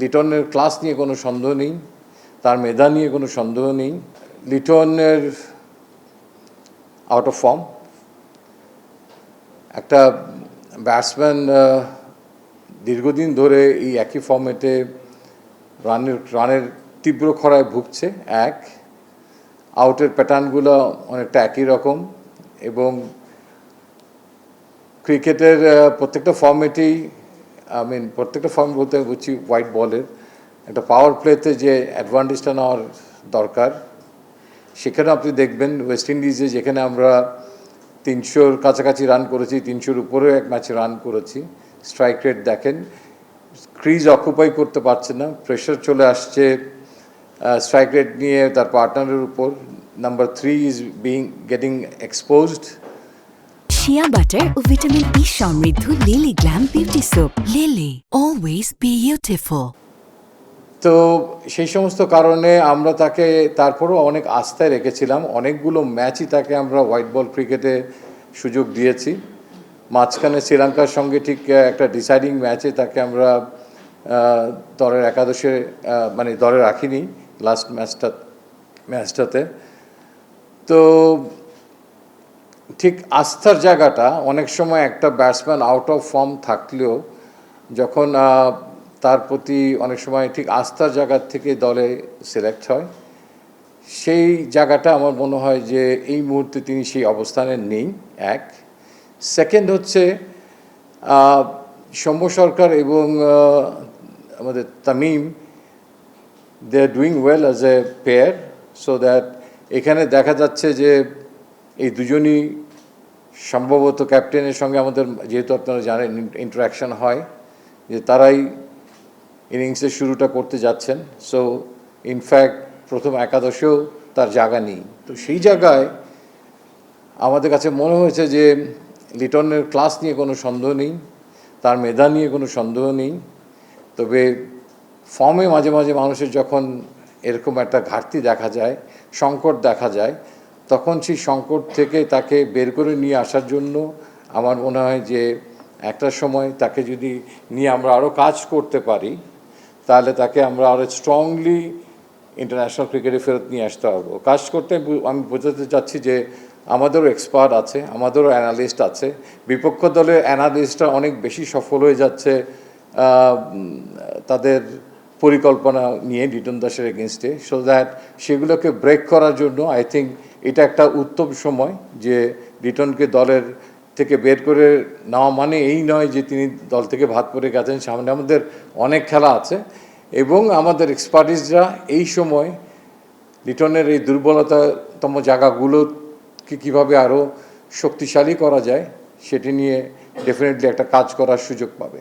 লিটনের ক্লাস নিয়ে কোনো সন্দেহ নেই, তার মেধা নিয়ে কোনো সন্দেহ নেই। লিটনের আউট অফ ফর্ম, একটা ব্যাটসম্যান দীর্ঘদিন ধরে এই একই ফর্মেটে রানের তীব্র খরায় ভুগছে। এক, আউটের প্যাটার্নগুলো অনেকটা একই রকম, এবং ক্রিকেটের প্রত্যেকটা ফর্মেটেই প্রত্যেকটা ফর্ম বলতে বুঝছি হোয়াইট বলের একটা পাওয়ার প্লেতে যে অ্যাডভান্টেজটা নেওয়ার দরকার, সেখানে আপনি দেখবেন ওয়েস্ট ইন্ডিজে যেখানে আমরা 300-র কাছাকাছি রান করেছি, 300-র উপরেও এক ম্যাচে রান করেছি, স্ট্রাইক রেট দেখেন, ক্রিজ অকুপাই করতে পারছে না, প্রেশার চলে আসছে স্ট্রাইক রেট নিয়ে তার পার্টনারের উপর। Number 3 is getting exposed. Shea butter ও ভিটামিন ই সমৃদ্ধ Lily glam beauty soap. Lily, always beautiful. তো সেই সমস্ত কারণে আমরা তাকে তারপরেও অনেক আস্থায় রেখেছিলাম। অনেকগুলো ম্যাচই তাকে আমরা হোয়াইট বল ক্রিকেটে সুযোগ দিয়েছি। মাঝখানে শ্রীলঙ্কার সঙ্গে ঠিক একটা ডিসাইডিং ম্যাচে তাকে আমরা দলের একাদশে দলে রাখিনি লাস্ট ম্যাচটাতে। তো ঠিক আস্থার জায়গাটা অনেক সময় একটা ব্যাটসম্যান আউট অফ ফর্ম থাকলেও যখন তার প্রতি অনেক সময় ঠিক আস্থার জায়গার থেকে দলে সিলেক্ট হয়, সেই জায়গাটা আমার মনে হয় যে এই মুহূর্তে তিনি সেই অবস্থানে নেই। এক, সেকেন্ড হচ্ছে সৌম্য সরকার এবং আমাদের Tamim, they are doing well as a pair, so that এখানে দেখা যাচ্ছে যে এই দুজনই সম্ভবত ক্যাপ্টেনের সঙ্গে আমাদের, যেহেতু আপনারা জানেন ইন্টারাকশন হয়, যে তারাই ইনিংসের শুরুটা করতে যাচ্ছেন। সো ইনফ্যাক্ট প্রথম একাদশেও তার জায়গা নেই। তো সেই জায়গায় আমাদের কাছে মনে হয়েছে যে লিটনের ক্লাস নিয়ে কোনো সন্দেহ নেই, তার মেধা নিয়ে কোনো সন্দেহ নেই, তবে ফর্মে মাঝে মাঝে মানুষের যখন এরকম একটা ঘাটতি দেখা যায়, সংকট দেখা যায়, তখন সেই সংকট থেকে তাকে বের করে নিয়ে আসার জন্য আমার মনে হয় যে একটা সময় তাকে যদি নিয়ে আমরা আরও কাজ করতে পারি, তাহলে তাকে আমরা আরও স্ট্রংলি ইন্টারন্যাশনাল ক্রিকেটে ফেরত নিয়ে আসতে পারবো। কাজ করতে আমি বোঝাতে চাচ্ছি যে আমাদেরও এক্সপার্ট আছে, আমাদেরও অ্যানালিস্ট আছে, বিপক্ষ দলের অ্যানালিস্টরা অনেক বেশি সফল হয়ে যাচ্ছে তাদের পরিকল্পনা নিয়ে লিটন দাসের এগেনস্টে। সো দ্যাট সেগুলোকে ব্রেক করার জন্য আই থিঙ্ক এটা একটা উত্তম সময় যে লিটনকে দলের থেকে বের করে নেওয়া মানে এই নয় যে তিনি দল থেকে ভাত পড়ে গেছেন, সামনে আমাদের অনেক খেলা আছে, এবং আমাদের এক্সপার্টিসরা এই সময় লিটনের এই দুর্বলতাতম জায়গাগুলোকে কীভাবে আরও শক্তিশালী করা যায় সেটি নিয়ে ডেফিনেটলি একটা কাজ করার সুযোগ পাবে।